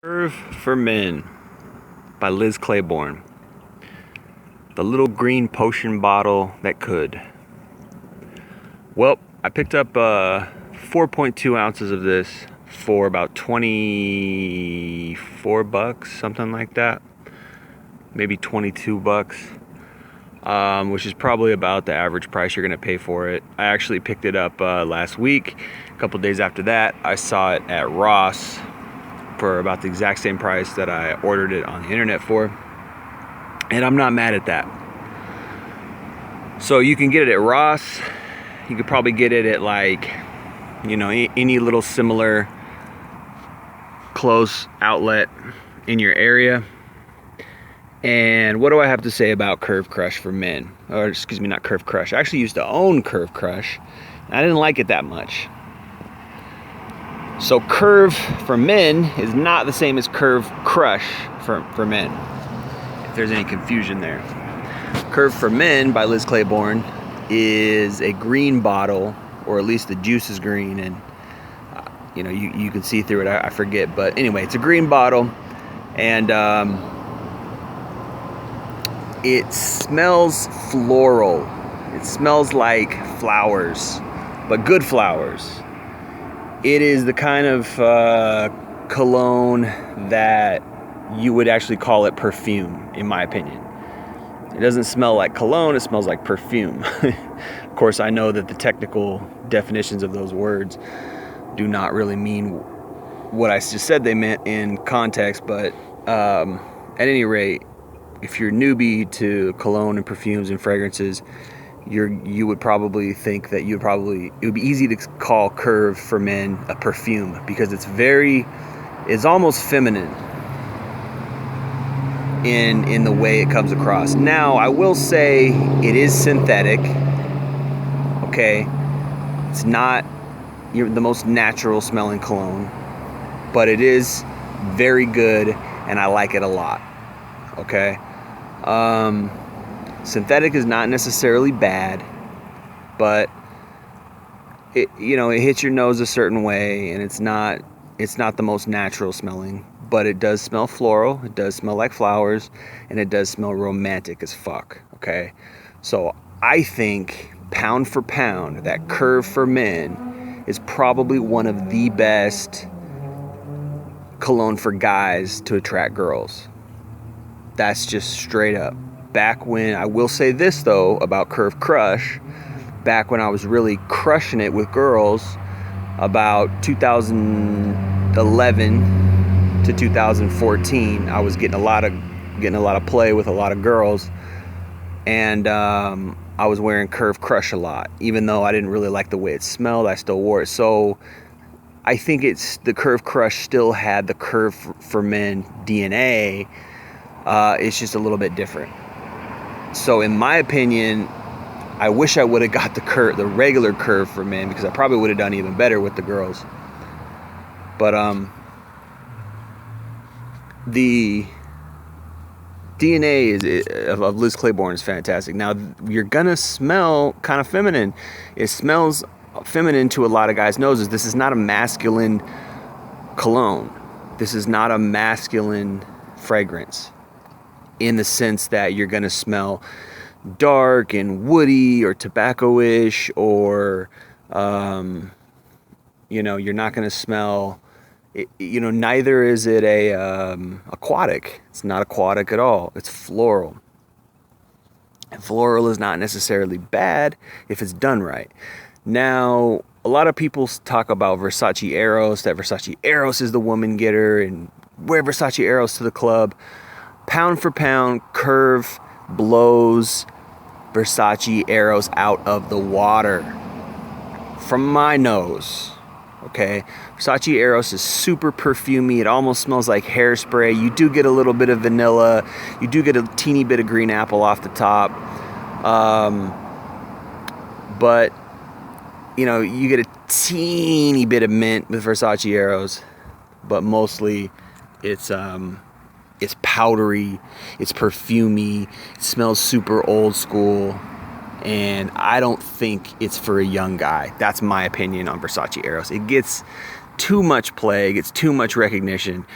Curve for Men by Liz Claiborne. The little green potion bottle that could. Well, I picked up 4.2 ounces of this for about 24 bucks, something like that. Maybe 22 bucks, which is probably about the average price you're gonna pay for it. I actually picked it up last week. A couple days after that, I saw it at Ross for about the exact same price that I ordered it on the internet for, and I'm not mad at that. So you can get it at Ross. You could probably get it at, like, you know, any little similar close outlet in your area. And what do I have to say about Curve Crush for Men? Or excuse me, not Curve Crush. I actually used to own Curve Crush. I didn't like it that much. So Curve for Men is not the same as Curve Crush for men, if there's any confusion there. Curve for Men by Liz Claiborne is a green bottle, or at least the juice is green, and you know, you can see through it. I forget, but anyway, it's a green bottle, and it smells floral. It smells like flowers, but good flowers. It is the kind of cologne that you would actually call it perfume, in my opinion. It doesn't smell like cologne, it smells like perfume. Of course, I know that the technical definitions of those words do not really mean what I just said they meant in context, but at any rate, if you're newbie to cologne and perfumes and fragrances, you would probably think that it would be easy to call Curve for Men a perfume, because it's almost feminine in the way it comes across. Now, I will say it is synthetic. Okay, it's not the most natural smelling cologne, but it is very good, and I like it a lot. Okay. Synthetic is not necessarily bad, but it hits your nose a certain way, and it's not the most natural smelling, but it does smell floral, it does smell like flowers, and it does smell romantic as fuck. Okay, so I think pound for pound, that Curve for Men is probably one of the best cologne for guys to attract girls. That's just straight up. Back when, I will say this though about Curve Crush, back when I was really crushing it with girls, about 2011 to 2014, I was getting a lot of play with a lot of girls, and I was wearing Curve Crush a lot. Even though I didn't really like the way it smelled, I still wore it. So I think the Curve Crush still had the Curve for Men DNA. It's just a little bit different. So in my opinion, I wish I would have got the regular Curve for Men, because I probably would have done even better with the girls. But the DNA of Liz Claiborne is fantastic. Now, you're gonna smell kind of feminine. It smells feminine to a lot of guys' noses. This is not a masculine cologne. This is not a masculine fragrance, in the sense that you're gonna smell dark and woody or tobacco-ish, or you're not gonna smell, neither is it aquatic. It's not aquatic at all. It's floral. And floral is not necessarily bad if it's done right. Now, a lot of people talk about Versace Eros, that Versace Eros is the woman getter, and wear Versace Eros to the club. Pound for pound, Curve blows Versace Eros out of the water from my nose. Okay, Versace Eros is super perfumey. It almost smells like hairspray. You do get a little bit of vanilla. You do get a teeny bit of green apple off the top. But you get a teeny bit of mint with Versace Eros, but mostly it's powdery, it's perfumey, it smells super old school, and I don't think it's for a young guy. That's my opinion on Versace Eros. It gets too much play, it gets too much recognition,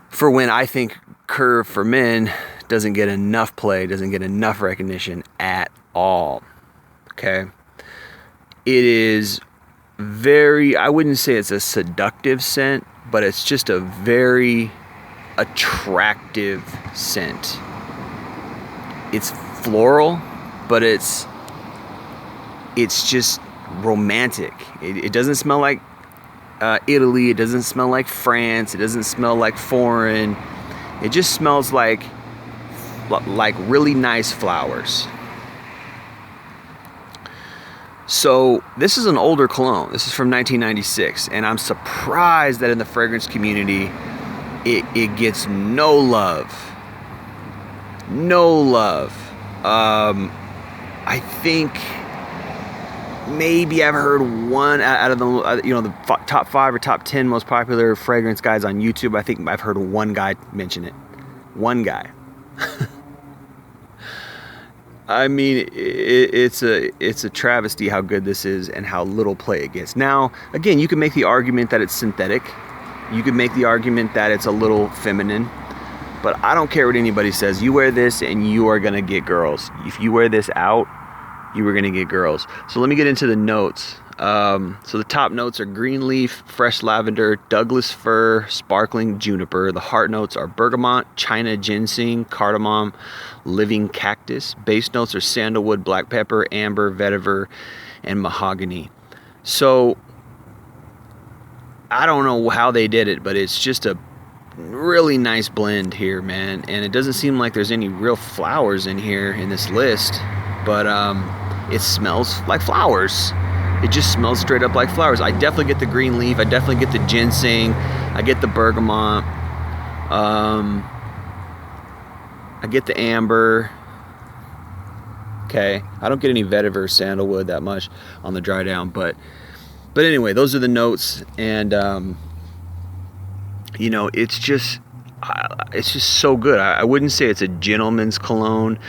for when I think Curve for men doesn't get enough play, doesn't get enough recognition at all. Okay? It is very, I wouldn't say it's a seductive scent, but it's just a very attractive scent. It's floral, but it's just romantic. It doesn't smell like Italy. It doesn't smell like France. It doesn't smell like foreign. It just smells like really nice flowers. So this is an older cologne. This is from 1996, and I'm surprised that in the fragrance community it gets no love. No love. I think maybe I've heard one out of the top 5 or top 10 most popular fragrance guys on YouTube. I think I've heard one guy mention it. One guy. I mean, it's a travesty how good this is and how little play it gets. Now, again, you can make the argument that it's synthetic. You could make the argument that it's a little feminine. But I don't care what anybody says. You wear this and you are going to get girls. If you wear this out, you are going to get girls. So let me get into the notes. So the top notes are green leaf, fresh lavender, Douglas fir, sparkling juniper. The heart notes are bergamot, China ginseng, cardamom, living cactus. Base notes are sandalwood, black pepper, amber, vetiver, and mahogany. So I don't know how they did it, but it's just a really nice blend here, man. And it doesn't seem like there's any real flowers in here in this list, but it smells like flowers. It just smells straight up like flowers. I definitely get the green leaf. I definitely get the ginseng. I get the bergamot. I get the amber. Okay, I don't get any vetiver or sandalwood that much on the dry down, but anyway, those are the notes. And you know, it's just so good. I wouldn't say it's a gentleman's cologne.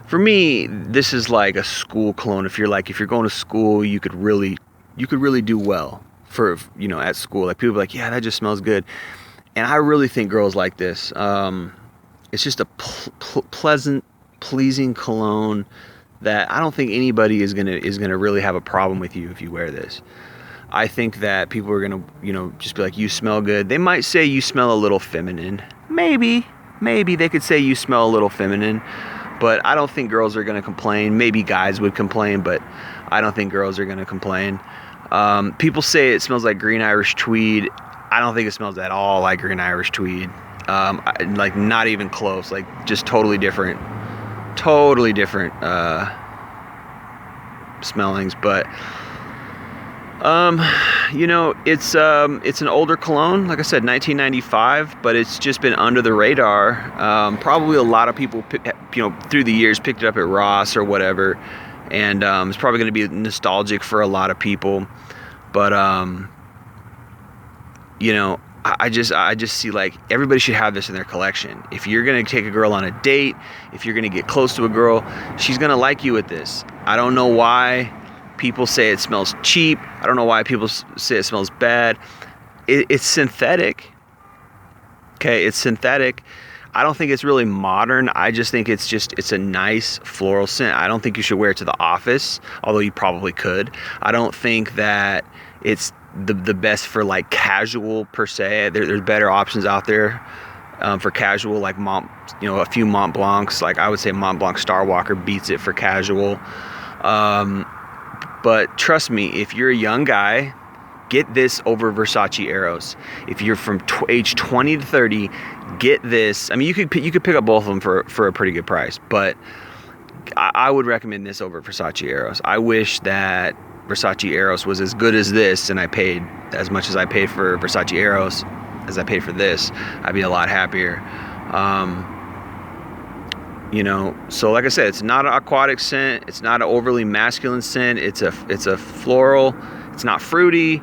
For me, this is like a school cologne. If you're going to school, you could really do well for, you know, at school. Like people are like, yeah, that just smells good. And I really think girls like this. It's just a pleasant, pleasing cologne that I don't think anybody is gonna really have a problem with you if you wear this. I think that people are gonna, you know, just be like, you smell good. They might say you smell a little feminine. Maybe they could say you smell a little feminine, but I don't think girls are gonna complain. Maybe guys would complain, but I don't think girls are gonna complain. People say it smells like green Irish tweed. I don't think it smells at all like green Irish tweed. Like not even close. Like just totally different smellings. But you know, it's an older cologne, like I said, 1995, but it's just been under the radar. Probably a lot of people, you know, through the years picked it up at Ross or whatever, and it's probably going to be nostalgic for a lot of people. But you know, I just see like everybody should have this in their collection. If you're gonna take a girl on a date, if you're gonna get close to a girl, she's gonna like you with this. I don't know why people say it smells cheap. I don't know why people say it smells bad. It's synthetic. Okay, it's synthetic. I don't think it's really modern. I just think it's a nice floral scent. I don't think you should wear it to the office, although you probably could. I don't think that it's the best for like casual per se. There's better options out there for casual, like a few Mont Blancs. Like I would say Mont Blanc Starwalker beats it for casual. But trust me, if you're a young guy, get this over Versace Eros. If you're from age 20 to 30, get this. I mean, you could pick up both of them for a pretty good price, but I would recommend this over Versace Eros. I wish that Versace Eros was as good as this, and I paid as much as I paid for Versace Eros as I paid for this. I'd be a lot happier. You know, so like I said, it's not an aquatic scent. It's not an overly masculine scent. It's a floral. It's not fruity.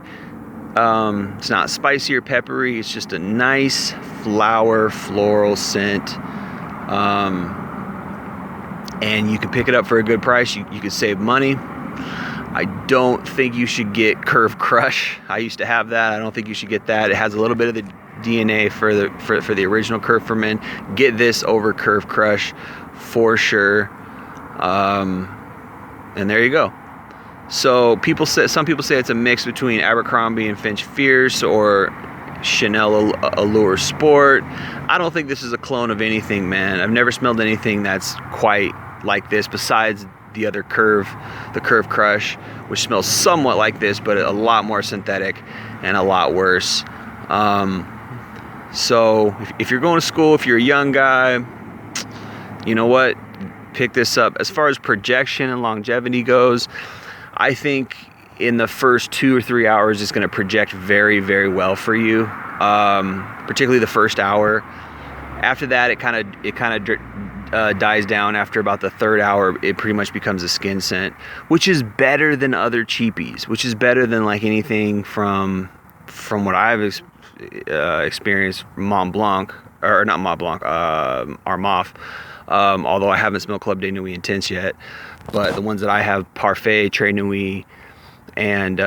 It's not spicy or peppery. It's just a nice floral scent. And you can pick it up for a good price. You could save money. I don't think you should get Curve Crush. I used to have that. I don't think you should get that. It has a little bit of the DNA for the original Curve for Men. Get this over Curve Crush for sure. And there you go. So some people say it's a mix between Abercrombie and Finch Fierce or Chanel Allure Sport. I don't think this is a clone of anything, man. I've never smelled anything that's quite like this besides the other Curve, the Curve Crush, which smells somewhat like this, but a lot more synthetic and a lot worse. So if you're going to school, if you're a young guy, you know what? Pick this up. As far as projection and longevity goes, I think in the first 2 or 3 hours it's going to project very, very well for you, particularly the first hour. After that, it kind of dies down. After about the 3rd hour, it pretty much becomes a skin scent, which is better than other cheapies, which is better than like anything from what I've experienced, Mont Blanc, or not Mont Blanc, Armaf. Although I haven't smelled Club de Nuit Intense yet, but the ones that I have, Parfait, Très Nuit, and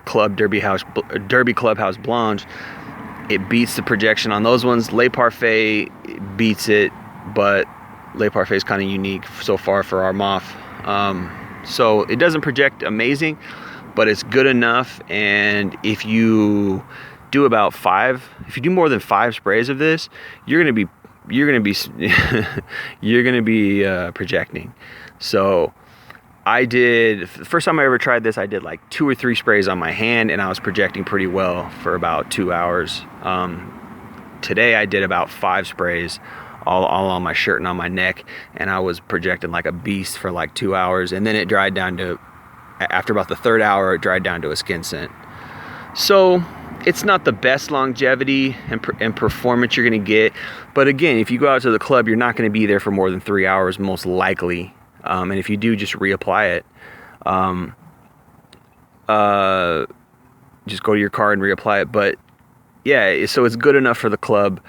Club Derby Clubhouse Blanche, it beats the projection on those ones. Le Parfait beats it, but Le Parfait is kind of unique so far for Armaf. So it doesn't project amazing, but it's good enough. And if you do about 5, if you do more than 5 sprays of this, you're gonna be projecting. So the first time I ever tried this, I did like 2 or 3 sprays on my hand, and I was projecting pretty well for about 2 hours. Today I did about 5 sprays, all on my shirt and on my neck, and I was projecting like a beast for like 2 hours, and then it dried down to, after about the 3rd hour, it dried down to a skin scent. So it's not the best longevity and performance you're going to get, but again, if you go out to the club, you're not going to be there for more than 3 hours, most likely. And if you do, just reapply it. Just go to your car and reapply it. But yeah, so it's good enough for the club.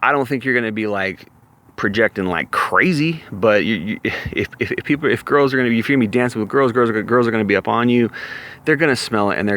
I don't think you're going to be like projecting like crazy, but if girls are going to be, if you're going to be dancing with girls are going to be up on you, they're going to smell it, and they're